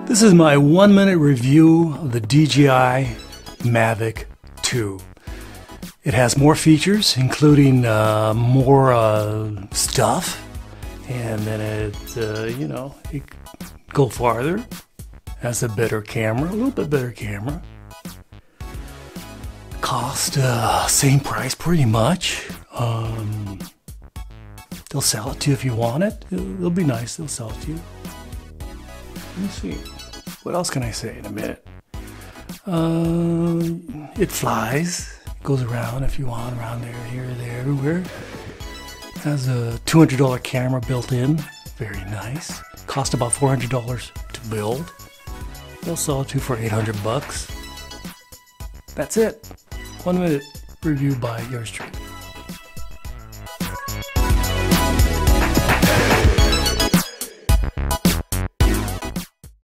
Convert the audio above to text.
This is my 1-minute review of the DJI Mavic 2. It has more features, including more stuff, and then it go farther. Has a better camera, a little bit better camera. Cost same price pretty much. They'll sell it to you if you want it. It'll be nice. They'll sell it to you. Let me see. What else can I say in a minute? It flies. Goes around if you want, around there, here, there, everywhere. Has a $200 camera built in. Very nice. Cost about $400 to build. They'll sell it to you for $800. That's it. 1 minute review by yours truly.